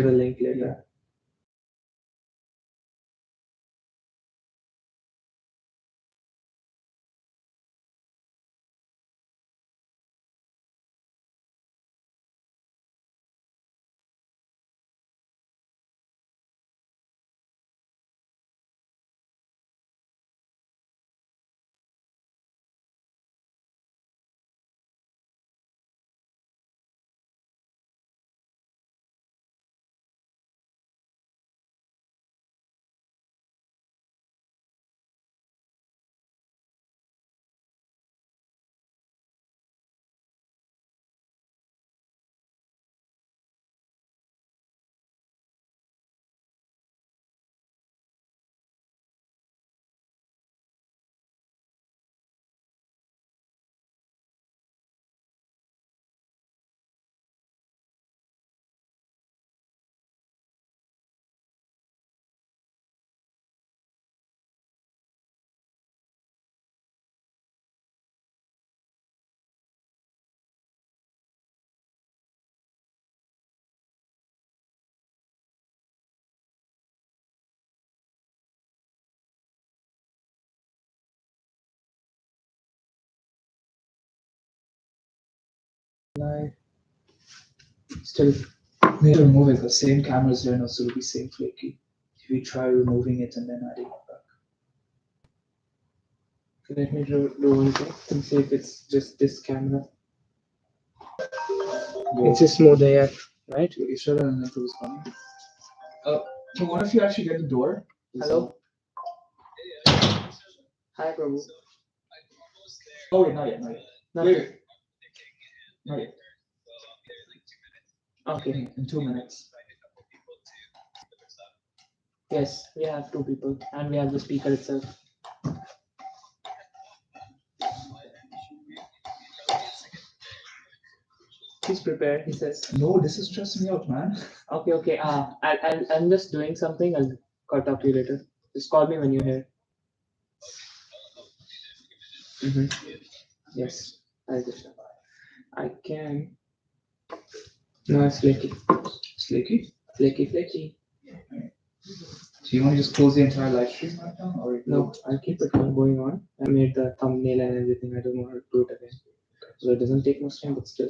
the link later. Still need to remove it. The same camera's here now, so it'll be same flaky. If we try removing it and then adding it back. Okay, let me do one thing and see if it's just this camera. It's just smooth AF, right? You should have it was funny. So what if you actually get the door? Hello? Hi, Prabhu. Oh, wait, not yet. Wait. Not yet. Okay, in 2 minutes. Yes, we have 2 people, and we have the speaker itself. He's prepared, he says. No, this is stressing me out, man. Okay. I'm just doing something. I'll talk to you later. Just call me when you're here. Yes, I can. No, it's flaky. Flaky? Flaky. So you want to just close the entire live stream right now, or no? I'll keep it going on. I made the thumbnail and everything. I don't want to do it again, so it doesn't take much time, but still.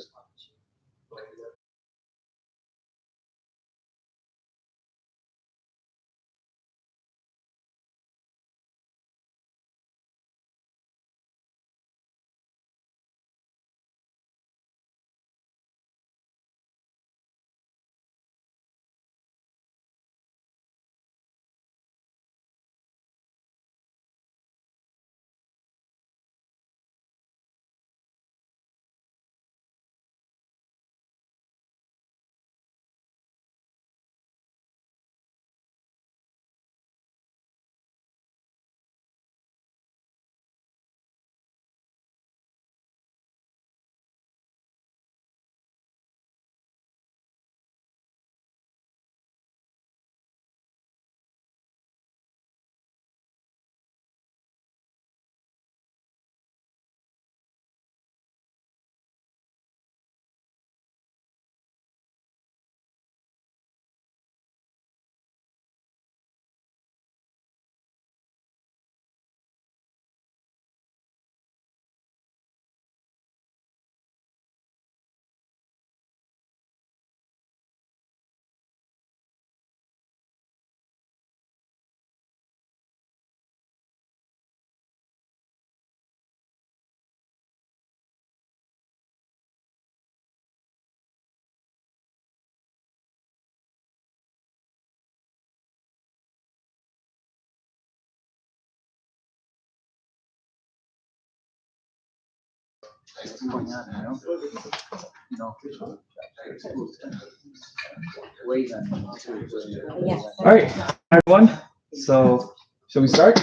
All right, everyone. So, shall we start?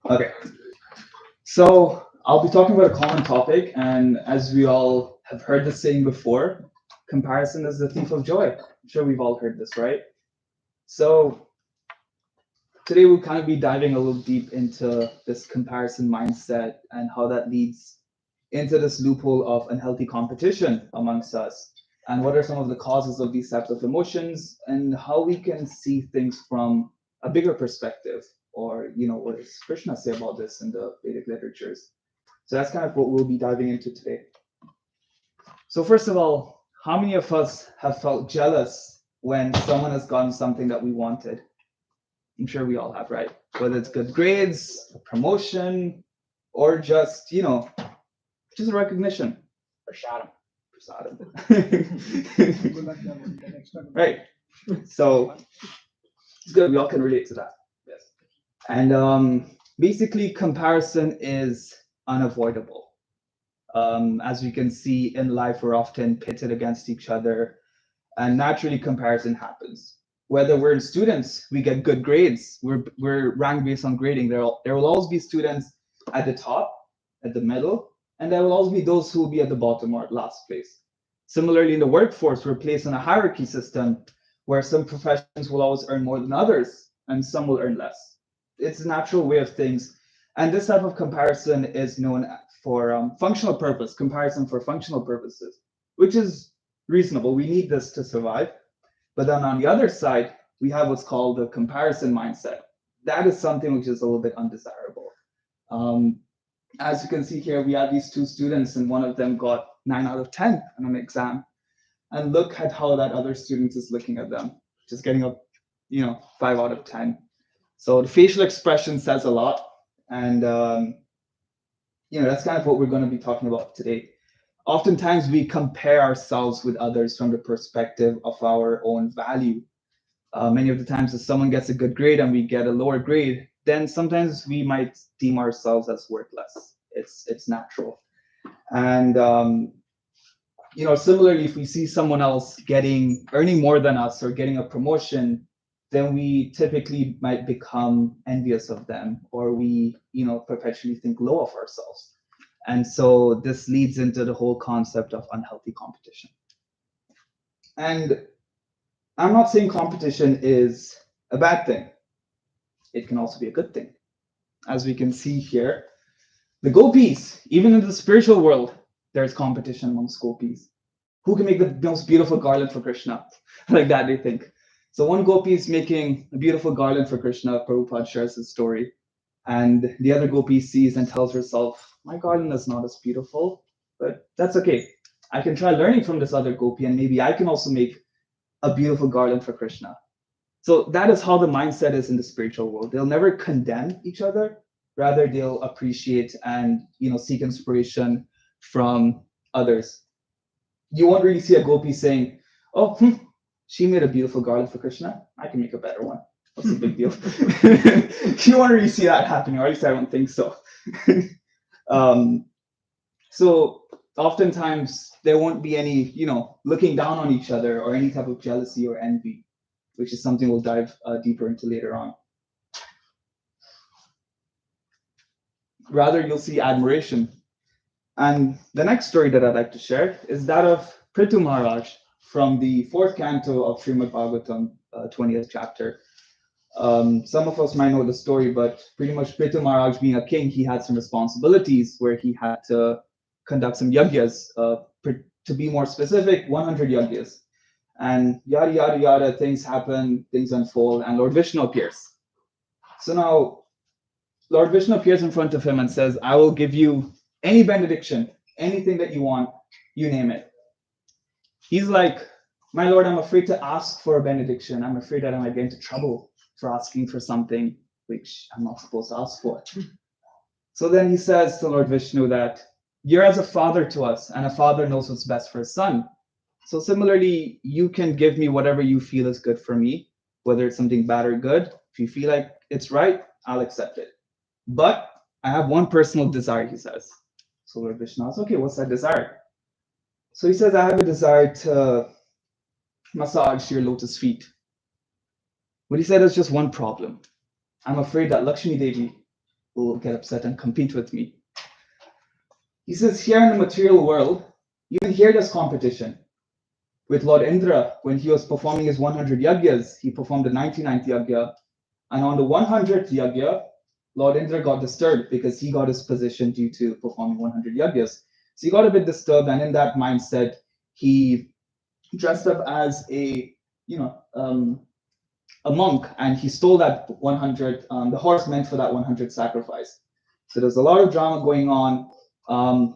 Okay. So, I'll be talking about a common topic, and as we all have heard this saying before, comparison is the thief of joy. I'm sure we've all heard this, right? So, today we'll kind of be diving a little deep into this comparison mindset and how that leads into this loophole of unhealthy competition amongst us, and what are some of the causes of these types of emotions, and how we can see things from a bigger perspective, or what does Krishna say about this in the Vedic literatures. So that's kind of what we'll be diving into today. So first of all, how many of us have felt jealous when someone has gotten something that we wanted? I'm sure we all have, right? Whether it's good grades, a promotion, or just just recognition. Prasadam. Right. So it's good. We all can relate to that. Yes. And basically, comparison is unavoidable. As we can see in life, we're often pitted against each other, and naturally, comparison happens. Whether we're students, we get good grades. We're ranked based on grading. There will always be students at the top, at the middle, and there will always be those who will be at the bottom or at last place. Similarly, in the workforce, we're placed on a hierarchy system where some professions will always earn more than others, and some will earn less. It's a natural way of things. And this type of comparison is known for functional purpose, comparison for functional purposes, which is reasonable. We need this to survive. But then on the other side, we have what's called the comparison mindset. That is something which is a little bit undesirable. As you can see here, we have these two students, and one of them got 9 out of 10 on an exam. And look at how that other student is looking at them, just getting a 5 out of 10. So the facial expression says a lot. And that's kind of what we're going to be talking about today. Oftentimes we compare ourselves with others from the perspective of our own value. Many of the times if someone gets a good grade and we get a lower grade, then sometimes we might deem ourselves as worthless. It's natural. And similarly, if we see someone else earning more than us or getting a promotion, then we typically might become envious of them, or we perpetually think low of ourselves. And so this leads into the whole concept of unhealthy competition. And I'm not saying competition is a bad thing. It can also be a good thing. As we can see here, the gopis, even in the spiritual world, there's competition amongst gopis. Who can make the most beautiful garland for Krishna? Like that, they think. So one gopi is making a beautiful garland for Krishna. Prabhupada shares his story. And the other gopi sees and tells herself, my garland is not as beautiful, but that's okay. I can try learning from this other gopi, and maybe I can also make a beautiful garland for Krishna. So that is how the mindset is in the spiritual world. They'll never condemn each other. Rather, they'll appreciate and seek inspiration from others. You won't really see a gopi saying, oh, she made a beautiful garland for Krishna. I can make a better one. What's the big deal? You won't really see that happening, or at least I don't think so. So oftentimes there won't be any, looking down on each other or any type of jealousy or envy, which is something we'll dive deeper into later on. Rather, you'll see admiration. And the next story that I'd like to share is that of Prithu Maharaj from the 4th canto of Srimad Bhagavatam, 20th chapter. Some of us might know the story, but pretty much Prithu Maharaj, being a king, he had some responsibilities where he had to conduct some yagyas. To be more specific, 100 yagyas. And yada, yada, yada, things happen, things unfold, and Lord Vishnu appears. So now, Lord Vishnu appears in front of him and says, I will give you any benediction, anything that you want, you name it. He's like, my Lord, I'm afraid to ask for a benediction. I'm afraid that I might get into trouble for asking for something which I'm not supposed to ask for. So then he says to Lord Vishnu that you're as a father to us, and a father knows what's best for his son. So similarly, you can give me whatever you feel is good for me, whether it's something bad or good. If you feel like it's right, I'll accept it. But I have one personal desire, he says. So Lord Vishnu asks, okay, what's that desire? So he says, I have a desire to massage your lotus feet. But he said, there's just one problem. I'm afraid that Lakshmi Devi will get upset and compete with me. He says, here in the material world, even here there's competition. With Lord Indra, when he was performing his 100 yagyas, he performed the 99th yagya. And on the 100th yagya, Lord Indra got disturbed because he got his position due to performing 100 yagyas. So he got a bit disturbed, and in that mindset, he dressed up as a monk, and he stole that 100, the horse meant for that 100 sacrifice. So there's a lot of drama going on.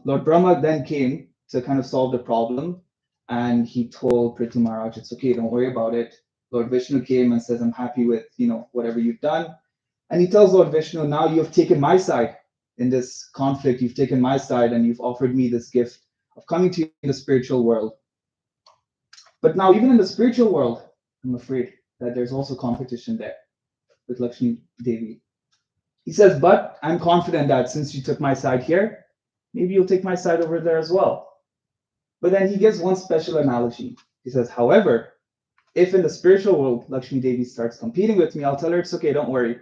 Lord Brahma then came to kind of solve the problem, and he told Prithu Maharaj, it's okay, don't worry about it. Lord Vishnu came and says, I'm happy with whatever you've done. And he tells Lord Vishnu, now you have taken my side in this conflict, you've taken my side, and you've offered me this gift of coming to you in the spiritual world. But now, even in the spiritual world, I'm afraid that there's also competition there with Lakshmi Devi. He says, but I'm confident that since you took my side here, maybe you'll take my side over there as well. But then he gives one special analogy. He says, however, if in the spiritual world, Lakshmi Devi starts competing with me, I'll tell her it's okay, don't worry.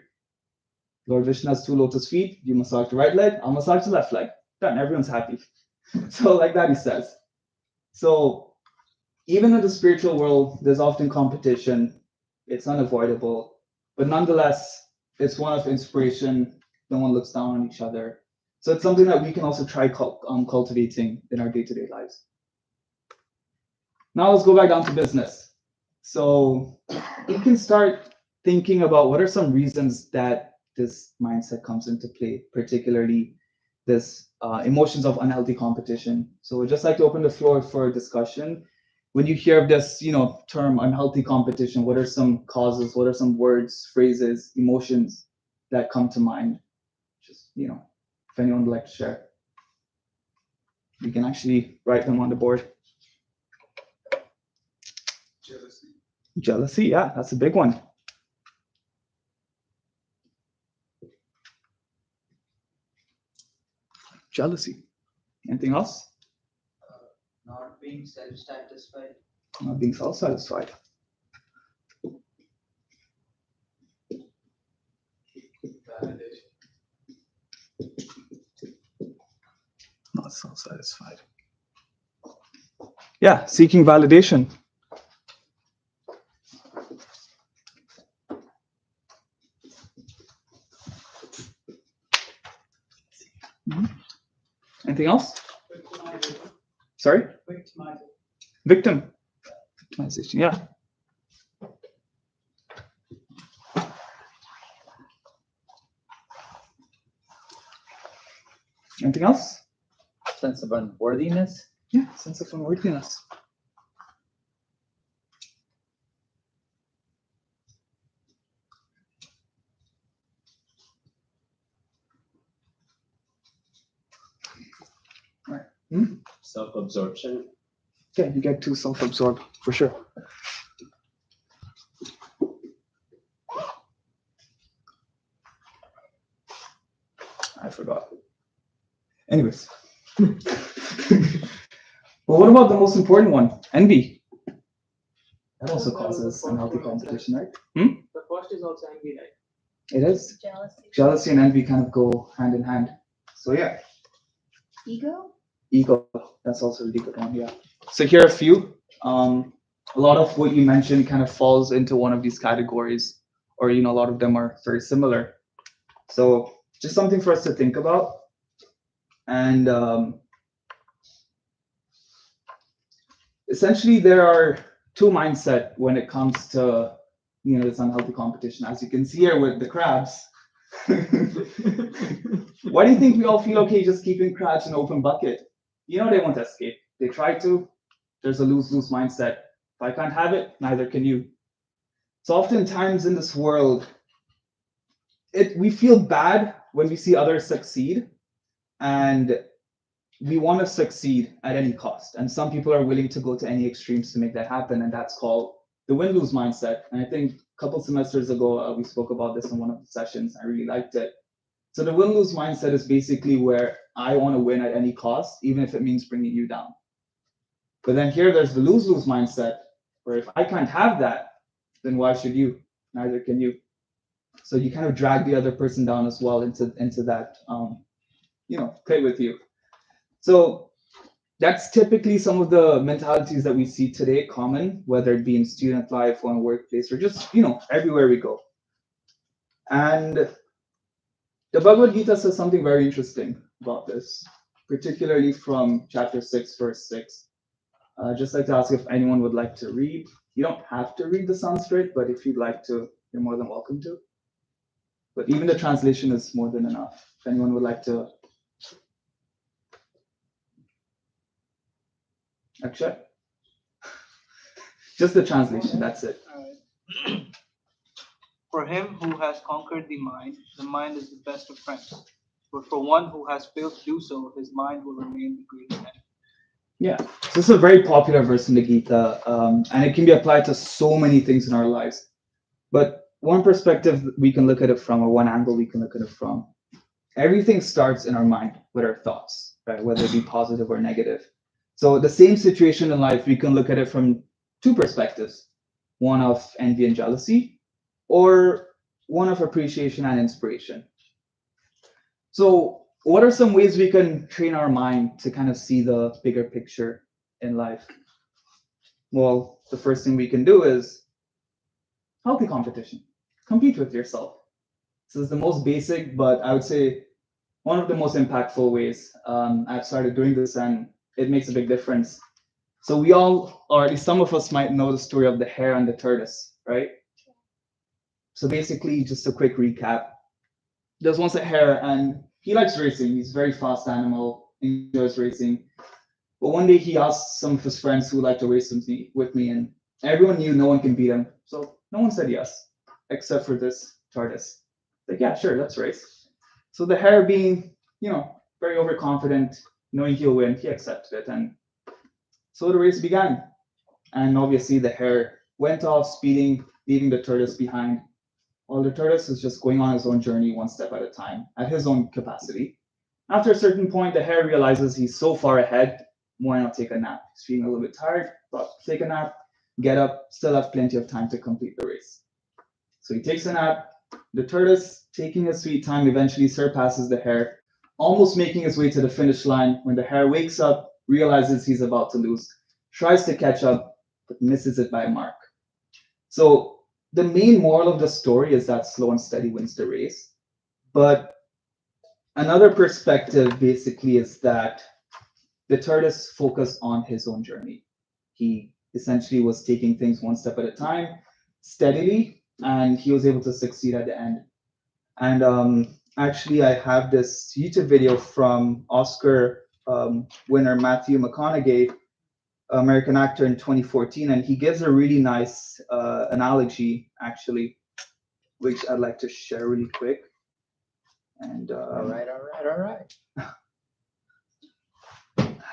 Lord Vishnu has 2 lotus feet, you massage the right leg, I'll massage the left leg. Done, everyone's happy. So like that, he says. So even in the spiritual world, there's often competition. It's unavoidable. But nonetheless, it's one of inspiration. No one looks down on each other. So it's something that we can also try cultivating in our day-to-day lives. Now let's go back down to business. So you can start thinking about what are some reasons that this mindset comes into play, particularly this emotions of unhealthy competition. So we'd just like to open the floor for discussion. When you hear of this, term unhealthy competition, what are some causes? What are some words, phrases, emotions that come to mind? Just, if anyone would like to share, you can actually write them on the board. Jealousy, yeah, that's a big one. Jealousy. Anything else? Not being self-satisfied. Not being self-satisfied. Validation. Not self-satisfied. Yeah, seeking validation. Anything else? Sorry? Victimization, yeah. Anything else? Sense of unworthiness. Yeah, sense of unworthiness. Right. Self-absorption. Yeah, you get too self-absorbed, for sure. I forgot. Anyways. Well, what about the most important one? Envy. That also causes unhealthy competition, right? The first is also envy, right? It is. Jealousy. Jealousy and envy kind of go hand in hand. So yeah. Ego. Ego. That's also a really good one, yeah. So here are a few. A lot of what you mentioned kind of falls into one of these categories, or a lot of them are very similar. So just something for us to think about. And essentially, there are 2 mindsets when it comes to this unhealthy competition. As you can see here with the crabs. Why do you think we all feel okay just keeping crabs in an open bucket? They won't escape. They try to. There's a lose-lose mindset. If I can't have it, neither can you. So oftentimes in this world, we feel bad when we see others succeed, and we want to succeed at any cost. And some people are willing to go to any extremes to make that happen, and that's called the win-lose mindset. And I think a couple semesters ago, we spoke about this in one of the sessions. I really liked it. So the win-lose mindset is basically where I want to win at any cost, even if it means bringing you down. But then here, there's the lose-lose mindset, where if I can't have that, then why should you? Neither can you. So you kind of drag the other person down as well into that, play with you. So that's typically some of the mentalities that we see today common, whether it be in student life or in workplace or just, everywhere we go. And the Bhagavad Gita says something very interesting about this. particularly from chapter 6, verse 6. Just like to ask if anyone would like to read. You don't have to read the Sanskrit, but if you'd like to, you're more than welcome to. But even the translation is more than enough. If anyone would like to. Akshay? Just the translation, that's it. For him who has conquered the mind is the best of friends. But for one who has failed to do so, his mind will remain the greatest enemy. Yeah, so this is a very popular verse in the Gita, and it can be applied to so many things in our lives. But one perspective we can look at it from, or one angle we can look at it from, everything starts in our mind with our thoughts, right? Whether it be positive or negative. So the same situation in life, we can look at it from two perspectives, one of envy and jealousy, or one of appreciation and inspiration. So what are some ways we can train our mind to kind of see the bigger picture in life? Well, the first thing we can do is healthy competition. Compete with yourself. This is the most basic, but I would say one of the most impactful ways. I've started doing this and it makes a big difference. So we all, or at least some of us might know the story of the hare and the tortoise, right? So basically, just a quick recap. There's once a hare and he likes racing. He's a very fast animal, enjoys racing. But one day he asked some of his friends who like to race with me, and everyone knew no one can beat him. So no one said yes, except for this tortoise. Like, yeah, sure, let's race. So the hare, being, very overconfident, knowing he'll win, he accepted it. And so the race began. And obviously the hare went off speeding, leaving the tortoise behind. While the tortoise is just going on his own journey one step at a time, at his own capacity. After a certain point, the hare realizes he's so far ahead, why not take a nap? He's feeling a little bit tired, but take a nap, get up, still have plenty of time to complete the race. So he takes a nap. The tortoise, taking his sweet time, eventually surpasses the hare, almost making his way to the finish line when the hare wakes up, realizes he's about to lose, tries to catch up, but misses it by a mark. So the main moral of the story is that slow and steady wins the race. But another perspective basically is that the tortoise focused on his own journey. He essentially was taking things one step at a time, steadily, and he was able to succeed at the end. And actually, I have this YouTube video from Oscar winner Matthew McConaughey, American actor, in 2014, and he gives a really nice analogy, actually, which I'd like to share really quick. And All right.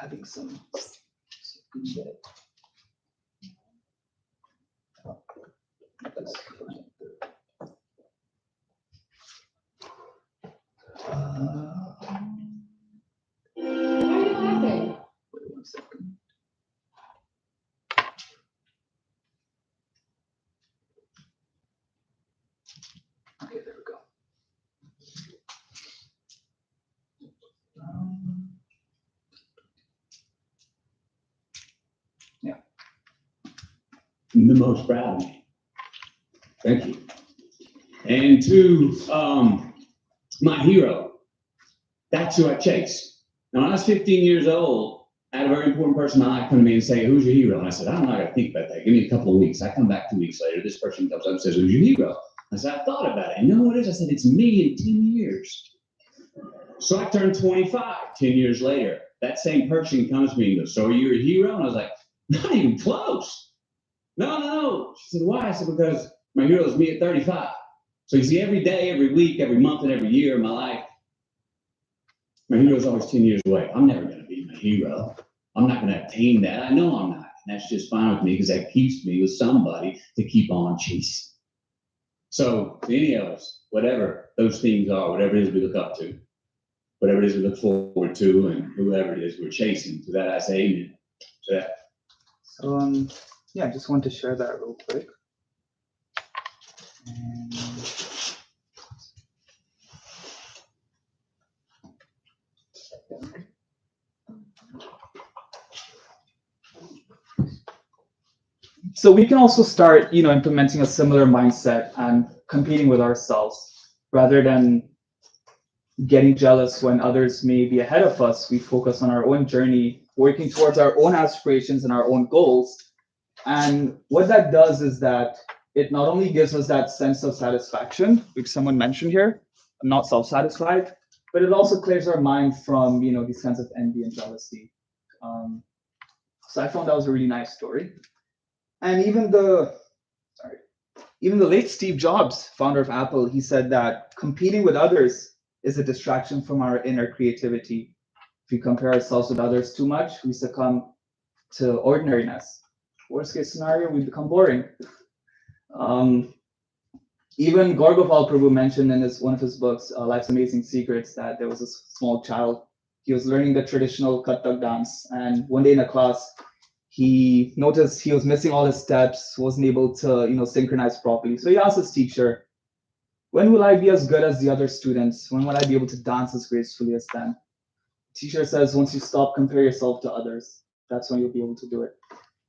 having some. Wait 1 second. Okay, there we go. Yeah. The most proud of me. Thank you. And to my hero, that's who I chase. Now, when I was 15 years old, I had a very important person in my life come to me and say, "Who's your hero?" And I said, "I'm not going to think about that. Give me a couple of weeks." I come back 2 weeks later. This person comes up and says, "Who's your hero?" I said, "I thought about it. You know what it is?" I said, "It's me in 10 years. So I turned 25 10 years later. That same person comes to me and goes, "So are you a hero?" And I was like, "Not even close. No. She said, "Why?" I said, "Because my hero is me at 35. So you see, every day, every week, every month, and every year of my life, my hero is always 10 years away. I'm never going to be my hero. I'm not going to attain that. I know I'm not. And that's just fine with me because that keeps me with somebody to keep on chasing." So to any of us, whatever those things are, whatever it is we look up to, whatever it is we look forward to, and whoever it is we're chasing, to that I say amen. To that. So I just want to share that real quick. So we can also start, implementing a similar mindset and competing with ourselves rather than getting jealous when others may be ahead of us. We focus on our own journey, working towards our own aspirations and our own goals. And what that does is that it not only gives us that sense of satisfaction, which someone mentioned here, I'm not self-satisfied, but it also clears our mind from, these kinds of envy and jealousy. So I found that was a really nice story. And even the late Steve Jobs, founder of Apple, he said that competing with others is a distraction from our inner creativity. If we compare ourselves with others too much, we succumb to ordinariness. Worst case scenario, we become boring. Even Gorgopal Prabhu mentioned in one of his books, Life's Amazing Secrets, that there was a small child. He was learning the traditional Kathak dance, and one day in a class, he noticed he was missing all his steps, wasn't able to, synchronize properly. So he asked his teacher, "When will I be as good as the other students? When will I be able to dance as gracefully as them?" Teacher says, "Once you stop comparing yourself to others, that's when you'll be able to do it."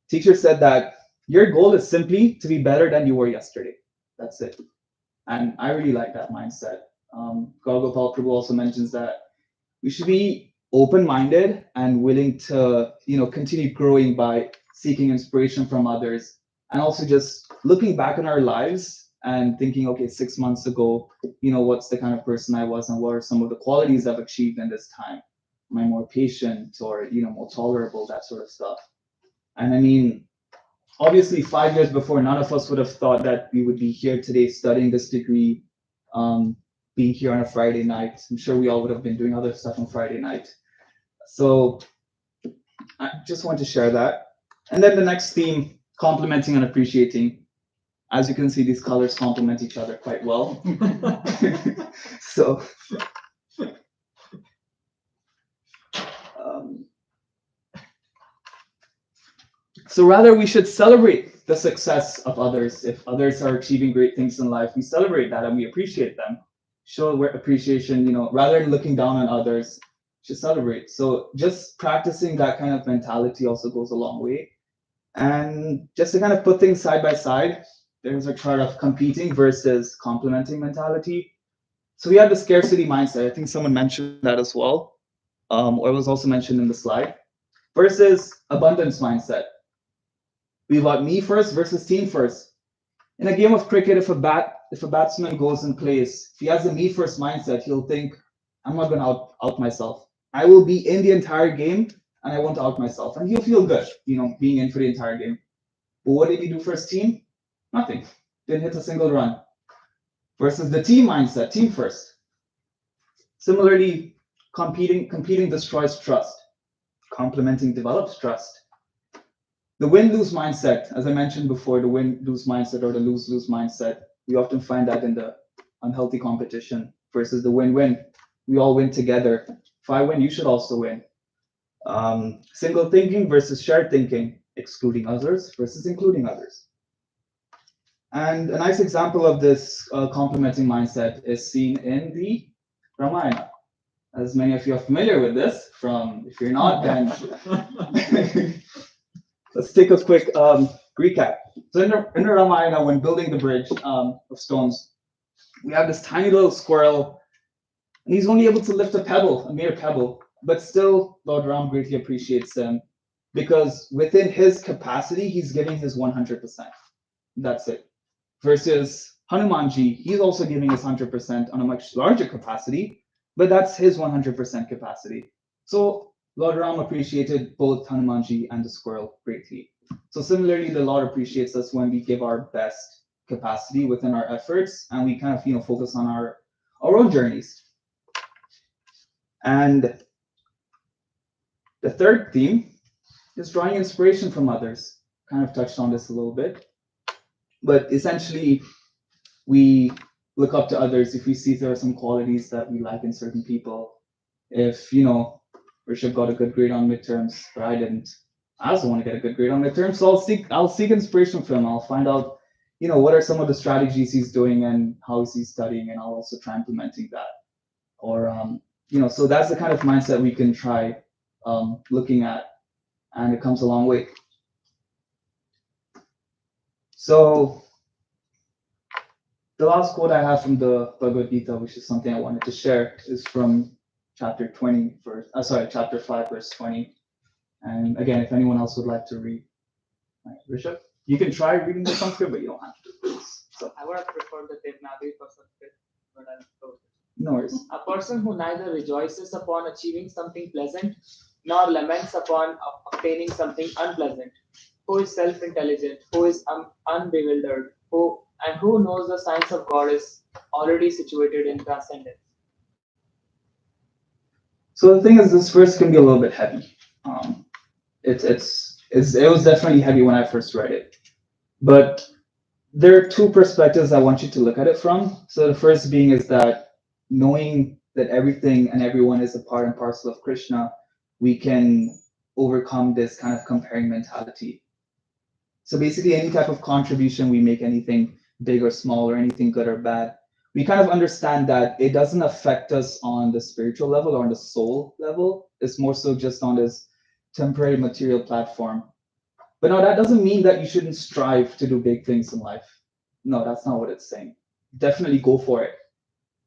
Teacher said that your goal is simply to be better than you were yesterday. That's it. And I really like that mindset. Gaurav Prabhu also mentions that we should be open-minded and willing to, continue growing by seeking inspiration from others, and also just looking back on our lives and thinking, okay, 6 months ago, what's the kind of person I was, and what are some of the qualities I've achieved in this time? Am I more patient, or more tolerable, that sort of stuff? And I mean, obviously 5 years before, none of us would have thought that we would be here today studying this degree, being here on a Friday night. I'm sure we all would have been doing other stuff on Friday night. So I just want to share that. And then the next theme, complementing and appreciating. As you can see, these colors complement each other quite well. So So rather, we should celebrate the success of others. If others are achieving great things in life, we celebrate that and we appreciate them. Show appreciation, rather than looking down on others, should celebrate. So just practicing that kind of mentality also goes a long way. And just to kind of put things side by side, there's a chart of competing versus complementing mentality. So we have the scarcity mindset. I think someone mentioned that as well, or it was also mentioned in the slide, versus abundance mindset. We got me first versus team first. In a game of cricket, if a batsman goes and plays, if he has a me first mindset, he'll think, I'm not going to out myself. I will be in the entire game and I won't out myself. And he'll feel good, being in for the entire game. But what did he do for his team? Nothing. Didn't hit a single run. Versus the team mindset, team first. Similarly, competing destroys trust. Complementing develops trust. The win-lose mindset, as I mentioned before, the win-lose mindset or the lose-lose mindset, we often find that in the unhealthy competition versus the win-win. We all win together. If I win, you should also win. Single thinking versus shared thinking, excluding others versus including others. And a nice example of this complementing mindset is seen in the Ramayana. As many of you are familiar with this, if you're not, then let's take a quick recap. So in the Ramayana, when building the bridge of stones, we have this tiny little squirrel, and he's only able to lift a mere pebble, but still Lord Ram greatly appreciates him because within his capacity, he's giving his 100%. That's it. Versus Hanumanji, he's also giving his 100% on a much larger capacity, but that's his 100% capacity. So Lord Ram appreciated both Hanumanji and the squirrel greatly. So similarly, the Lord appreciates us when we give our best capacity within our efforts and we kind of focus on our own journeys. And the third theme is drawing inspiration from others. Kind of touched on this a little bit. But essentially, we look up to others if we see there are some qualities that we like in certain people. If, Rishabh got a good grade on midterms, but I didn't. I also want to get a good grade on midterms, so I'll seek inspiration from him. I'll find out, what are some of the strategies he's doing and how is he studying, and I'll also try implementing that. Or, so that's the kind of mindset we can try looking at, and it comes a long way. So The last quote I have from the Bhagavad Gita, which is something I wanted to share, is from chapter 20, chapter 5, verse 20. And again, if anyone else would like to read, right, Rishabh, you can try reading the Sanskrit, but you don't have to. Please. So, I would have preferred the Devanagari for Sanskrit, but I'm close. no worries. A person who neither rejoices upon achieving something pleasant nor laments upon obtaining something unpleasant, who is self-intelligent, who is unbewildered, who knows the science of God is already situated in transcendence. So the thing is, this verse can be a little bit heavy. It was definitely heavy when I first read it, but there are two perspectives I want you to look at it from. So the first being is that knowing that everything and everyone is a part and parcel of Krishna, we can overcome this kind of comparing mentality. So basically, any type of contribution we make, anything big or small, or anything good or bad, we kind of understand that it doesn't affect us on the spiritual level or on the soul level. It's more so just on this temporary material platform. But now that doesn't mean that you shouldn't strive to do big things in life. No, that's not what it's saying. Definitely go for it.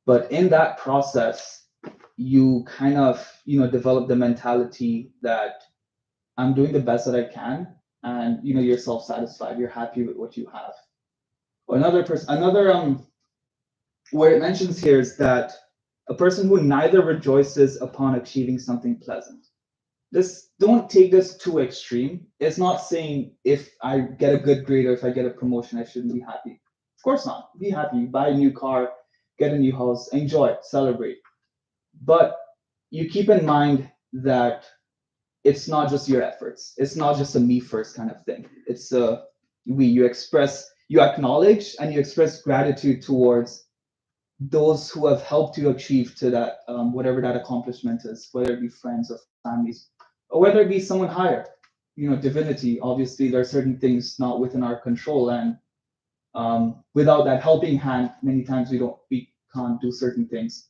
But in that process, you kind of, develop the mentality that I'm doing the best that I can, and you're self-satisfied. You're happy with what you have. Where it mentions here is that a person who neither rejoices upon achieving something pleasant. Don't take this too extreme. It's not saying if I get a good grade or if I get a promotion, I shouldn't be happy. Of course not. Be happy. Buy a new car, get a new house, enjoy it, celebrate. But you keep in mind that it's not just your efforts. It's not just a me first kind of thing. It's a we. You acknowledge and you express gratitude towards those who have helped you achieve to that whatever that accomplishment is, whether it be friends or families, or whether it be someone higher, divinity. Obviously, there are certain things not within our control, and without that helping hand, many times we can't do certain things.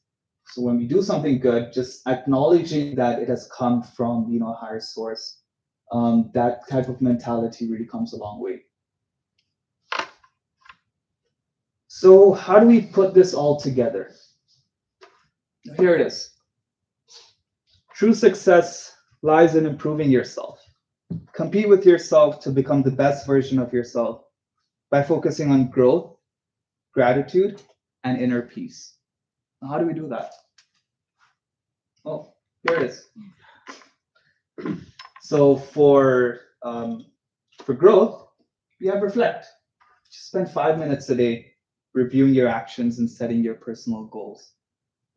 So when we do something good, just acknowledging that it has come from a higher source, that type of mentality really comes a long way. So how do we put this all together? Here it is. True success lies in improving yourself. Compete with yourself to become the best version of yourself by focusing on growth, gratitude, and inner peace. Now, how do we do that? Oh, here it is. So for growth, we have reflect. Just spend 5 minutes a day reviewing your actions and setting your personal goals.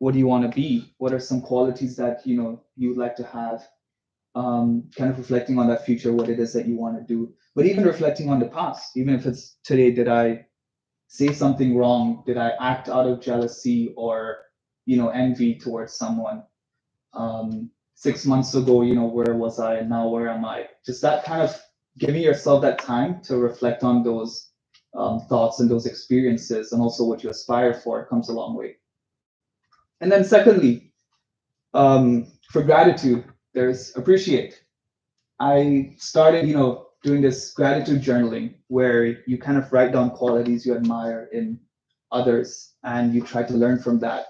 What do you want to be? What are some qualities that you'd like to have? Kind of reflecting on that future, what it is that you want to do. But even reflecting on the past, even if it's today, did I say something wrong? Did I act out of jealousy or envy towards someone? 6 months ago, where was I, and now where am I? Just that kind of giving yourself that time to reflect on those thoughts and those experiences, and also what you aspire for comes a long way. And then secondly, for gratitude, there's appreciate. I started, doing this gratitude journaling where you kind of write down qualities you admire in others and you try to learn from that.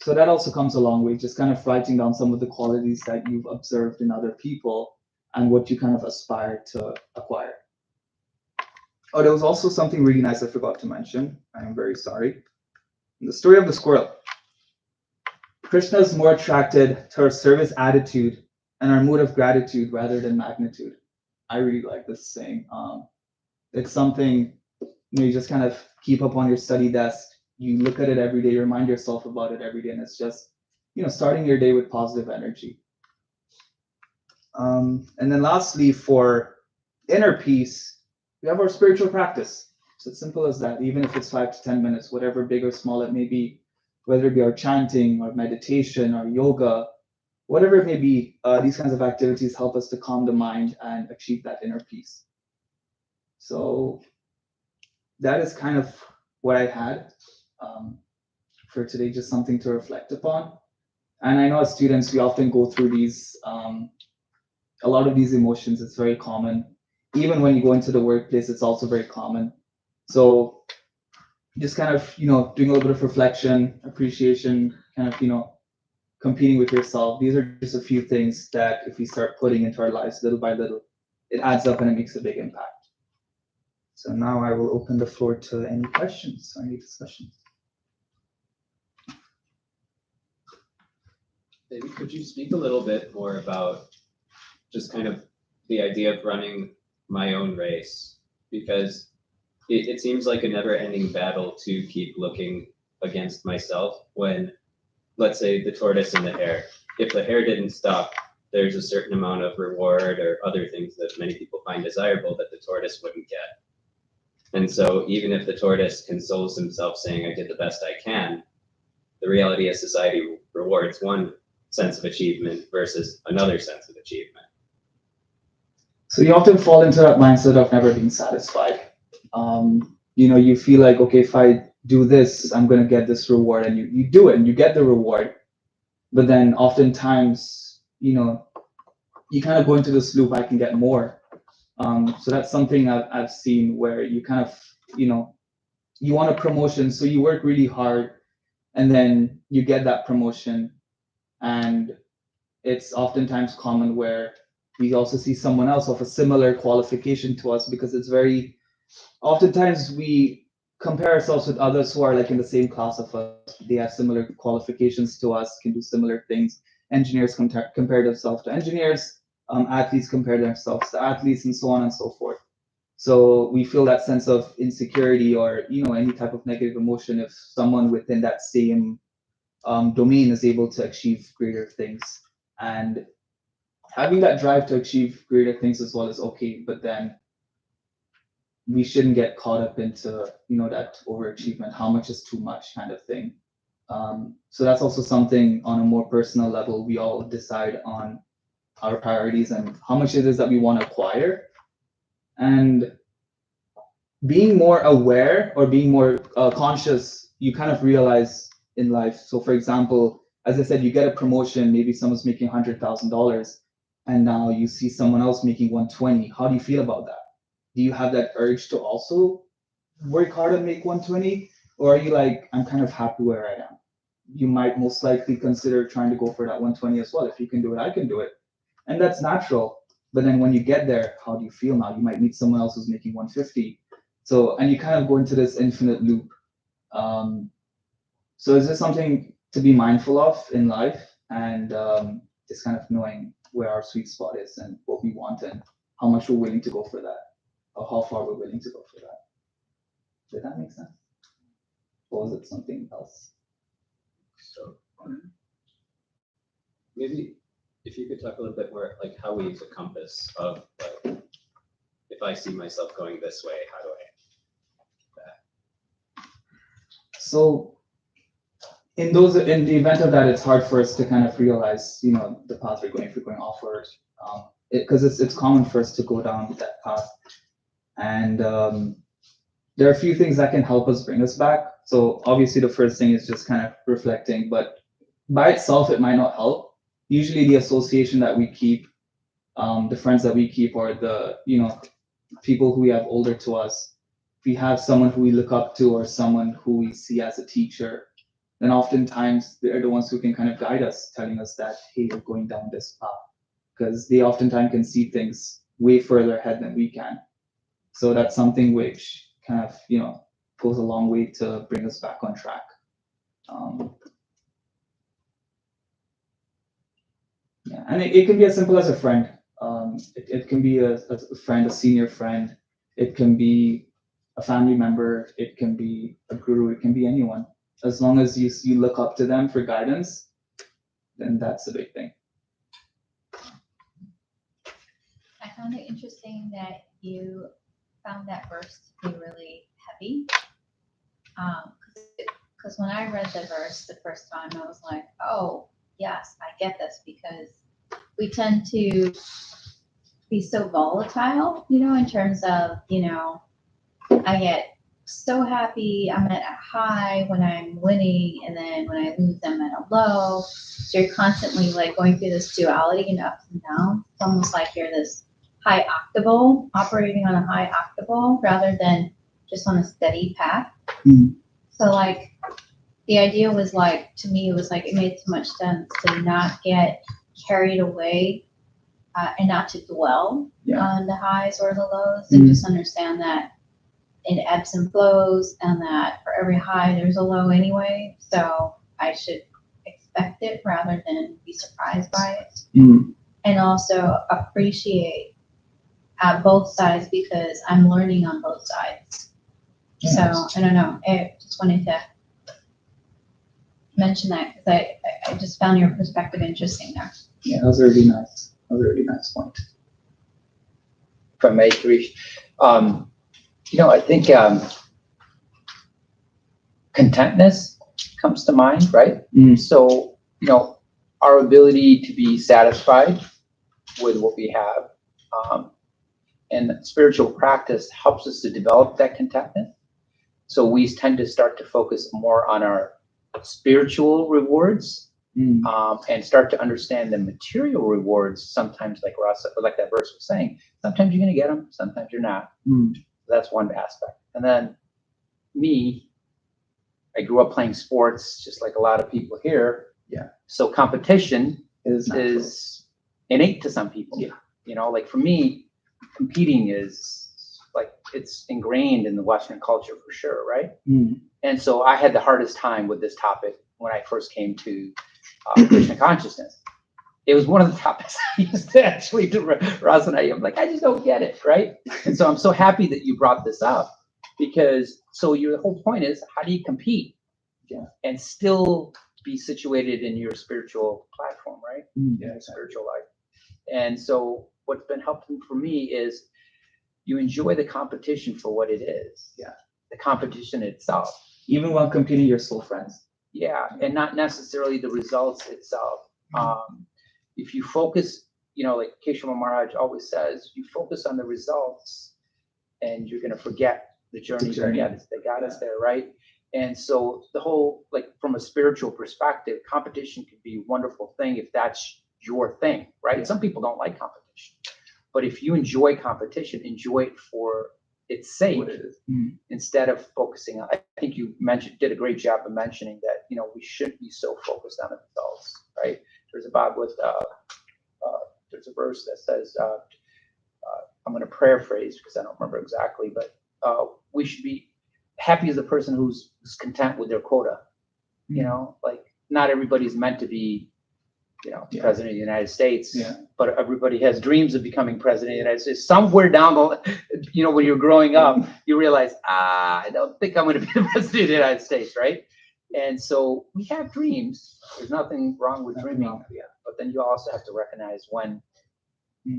So that also comes a long way, just kind of writing down some of the qualities that you've observed in other people and what you kind of aspire to acquire. Oh, there was also something really nice I forgot to mention. I am very sorry. The story of the squirrel. Krishna is more attracted to our service attitude and our mood of gratitude rather than magnitude. I really like this saying. It's something you just kind of keep up on your study desk. You look at it every day, you remind yourself about it every day, and it's just starting your day with positive energy. And then lastly, for inner peace, we have our spiritual practice. It's as simple as that. Even if it's 5 to 10 minutes, whatever big or small it may be, whether it be our chanting or meditation or yoga, whatever it may be, these kinds of activities help us to calm the mind and achieve that inner peace. So that is kind of what I had for today, just something to reflect upon. And I know as students, we often go through these, a lot of these emotions. It's very common. Even when you go into the workplace, it's also very common. So just kind of, doing a little bit of reflection, appreciation, kind of, competing with yourself. These are just a few things that if we start putting into our lives little by little, it adds up and it makes a big impact. So now I will open the floor to any questions or any discussions. Maybe could you speak a little bit more about just kind of the idea of running my own race? Because it seems like a never-ending battle to keep looking against myself when, let's say, the tortoise and the hare. If the hare didn't stop, there's a certain amount of reward or other things that many people find desirable that the tortoise wouldn't get. And so even if the tortoise consoles himself saying, I did the best I can, the reality is society rewards one sense of achievement versus another sense of achievement. So you often fall into that mindset of never being satisfied. You feel like, okay, if I do this, I'm going to get this reward, and you do it and you get the reward. But then oftentimes, you kind of go into this loop, I can get more. So that's something I've seen where you kind of, you want a promotion, so you work really hard and then you get that promotion. And it's oftentimes common where we also see someone else of a similar qualification to us, because it's very, oftentimes we compare ourselves with others who are like in the same class of us. They have similar qualifications to us, can do similar things. Engineers compare themselves to engineers, athletes compare themselves to athletes, and so on and so forth. So we feel that sense of insecurity or any type of negative emotion if someone within that same domain is able to achieve greater things. And having that drive to achieve greater things as well is okay, but then we shouldn't get caught up into that overachievement, how much is too much kind of thing. So that's also something on a more personal level, we all decide on our priorities and how much it is that we want to acquire. And being more aware or being more conscious, you kind of realize in life. So for example, as I said, you get a promotion, maybe someone's making $100,000 and now you see someone else making 120. How do you feel about that? Do you have that urge to also work hard and make 120? Or are you like, I'm kind of happy where I am? You might most likely consider trying to go for that 120 as well. If you can do it, I can do it. And that's natural. But then when you get there, how do you feel now? You might meet someone else who's making 150. So, and you kind of go into this infinite loop. So is this something to be mindful of in life, and just kind of knowing where our sweet spot is and what we want and how much we're willing to go for that, or how far we're willing to go for that. Did that make sense? Or was it something else? So maybe if you could talk a little bit more like how we use a compass of like, if I see myself going this way, how do I? So in the event of that, it's hard for us to kind of realize, the path we're going, if we're going offward, because it's common for us to go down that path. And there are a few things that can help us bring us back. So obviously the first thing is just kind of reflecting, but by itself, it might not help. Usually the association that we keep, the friends that we keep, or the, people who we have older to us, if we have someone who we look up to or someone who we see as a teacher, then oftentimes they're the ones who can kind of guide us, telling us that, hey, you're going down this path, because they oftentimes can see things way further ahead than we can. So that's something which kind of, goes a long way to bring us back on track. Yeah, and it can be as simple as a friend. It can be a friend, a senior friend. It can be a family member. It can be a guru. It can be anyone. As long as you look up to them for guidance, then that's a big thing. I found it interesting that you found that verse to be really heavy. Because when I read the verse the first time, I was like, oh, yes, I get this, because we tend to be so volatile, in terms of, I get so happy, I'm at a high when I'm winning, and then when I lose, I'm at a low. So you're constantly like going through this duality and ups and downs. It's almost like you're this high octable, operating on a high octable rather than just on a steady path. Mm. So like, the idea was like, to me, it was like, it made so much sense to not get carried away and not to dwell on the highs or the lows, and just understand that it ebbs and flows, and that for every high, there's a low anyway. So I should expect it rather than be surprised by it. Mm. And also appreciate both sides, because I'm learning on both sides. So I don't know. I just wanted to mention that because I just found your perspective interesting there. Yeah, that was a really nice. That was a really nice point. If I may, Girish, I think contentness comes to mind, right? Mm. So, our ability to be satisfied with what we have, and spiritual practice helps us to develop that contentment. So we tend to start to focus more on our spiritual rewards, and start to understand the material rewards. Sometimes, like that verse was saying, sometimes you're going to get them, sometimes you're not. That's one aspect. And then I grew up playing sports just like a lot of people here. Yeah. So competition Is innate to some people. Yeah. Like for me, competing is like, it's ingrained in the Western culture for sure, right? And so I had the hardest time with this topic when I first came to Krishna consciousness. It was one of the topics I used to actually do. Rajani, I'm like, I just don't get it, right? And so I'm so happy that you brought this up, because your whole point is, how do you compete and still be situated in your spiritual platform, right? Spiritual life. And so what's been helpful for me is you enjoy the competition for what it is. Yeah. The competition itself. Even while competing, you're still friends. Yeah, and not necessarily the results itself. If you focus, like Keshava Maharaj always says, you focus on the results and you're going to forget the journey that got us there, right? And so the whole, like from a spiritual perspective, competition could be a wonderful thing if that's your thing, right? Yeah. Some people don't like competition, but if you enjoy competition, enjoy it for its sake, What it is. instead of focusing on. I think you did a great job of mentioning that we shouldn't be so focused on the results, right? There's there's a verse that says, I'm going to paraphrase because I don't remember exactly, but we should be happy as a person who's content with their quota. Like not everybody's meant to be, president of the United States, but everybody has dreams of becoming president of the United States. Somewhere down the, when you're growing up, you realize, I don't think I'm going to be the president of the United States, right? And so we have dreams. There's nothing wrong with dreaming, but then you also have to recognize when,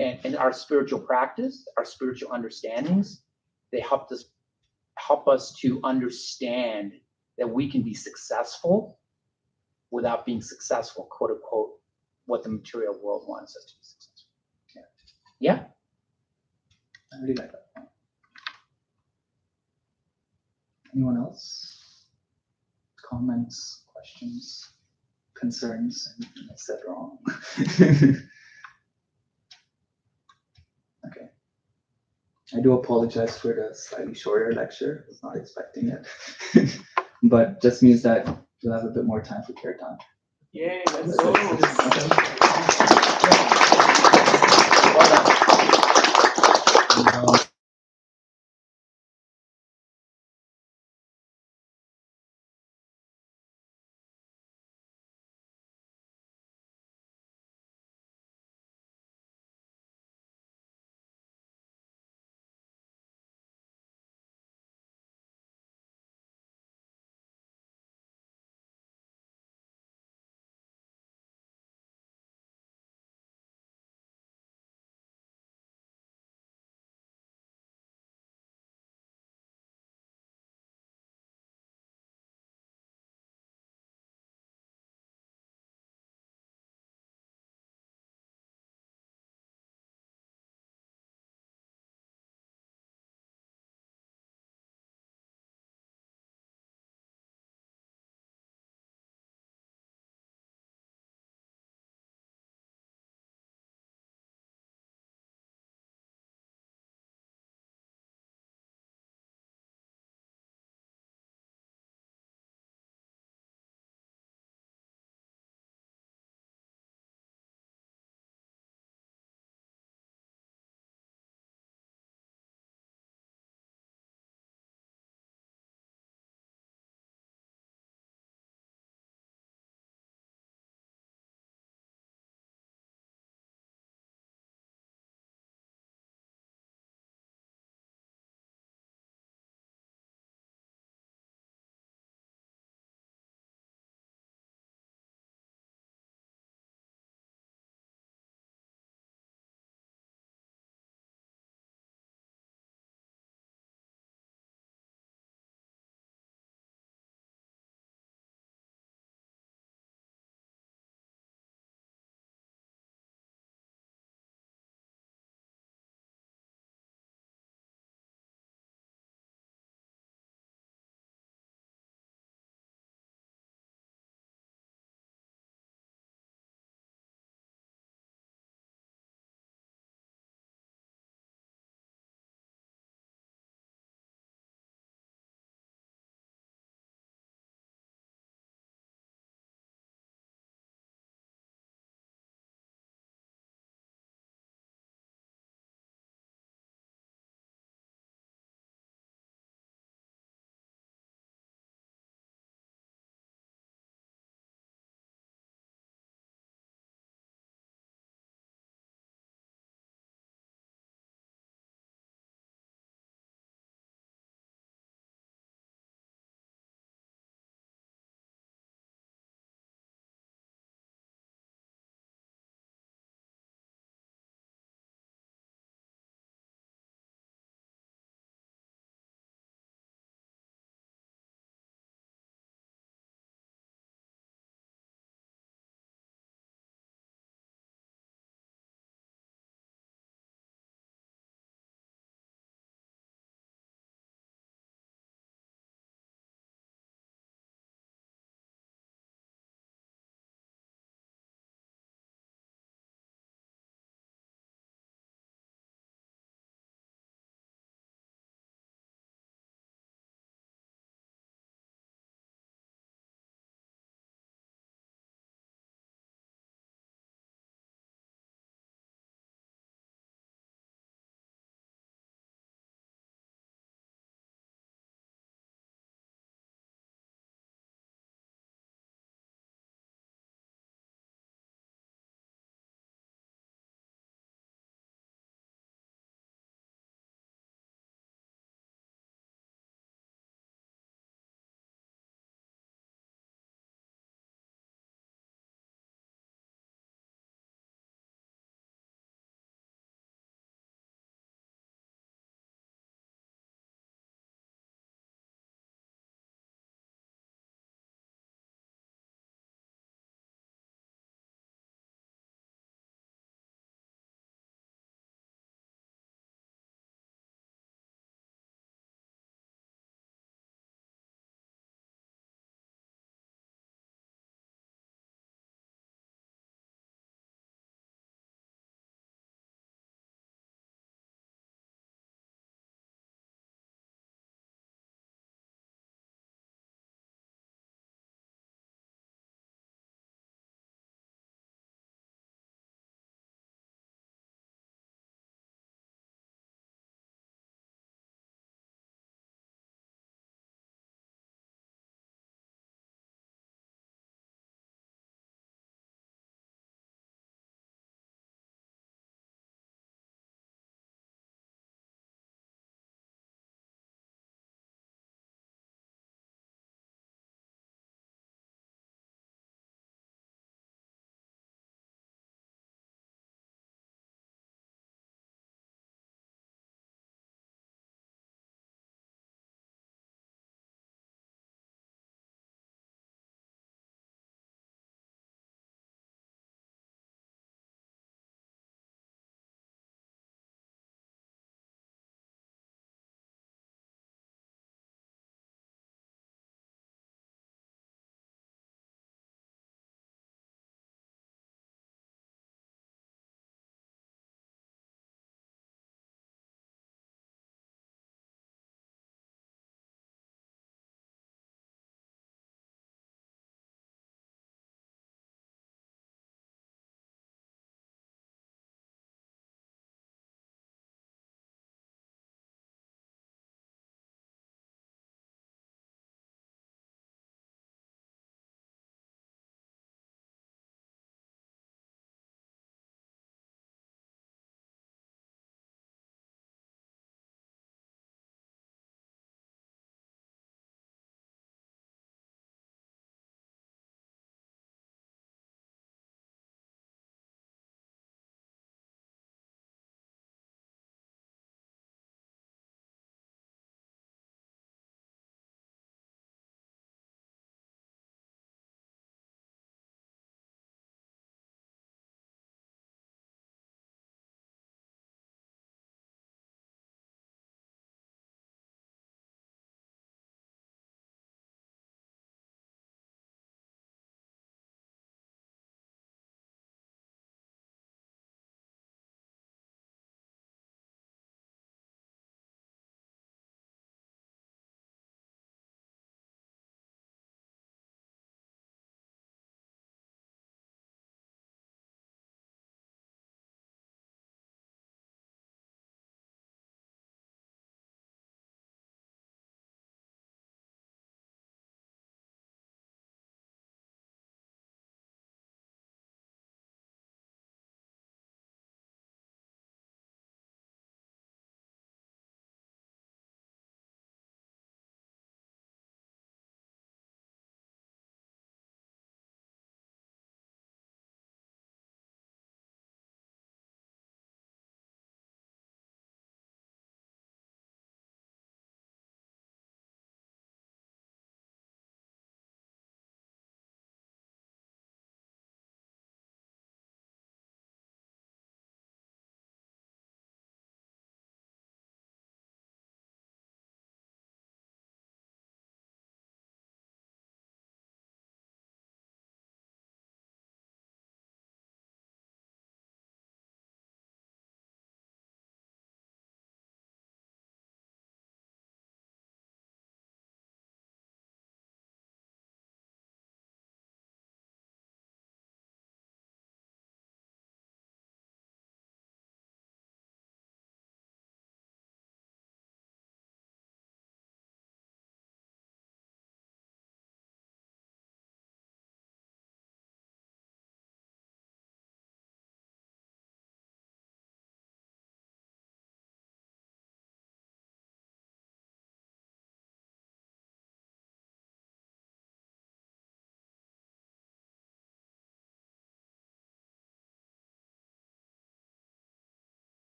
and our spiritual practice, our spiritual understandings, they help us to understand that we can be successful without being successful, quote unquote, what the material world wants us to be successful. Yeah. I really like that point. Anyone else? Comments, questions, concerns? Anything I said wrong? Okay. I do apologize for the slightly shorter lecture. I was not expecting it. But just means that we'll have a bit more time for Kirtan. Yay, let's go. Well done.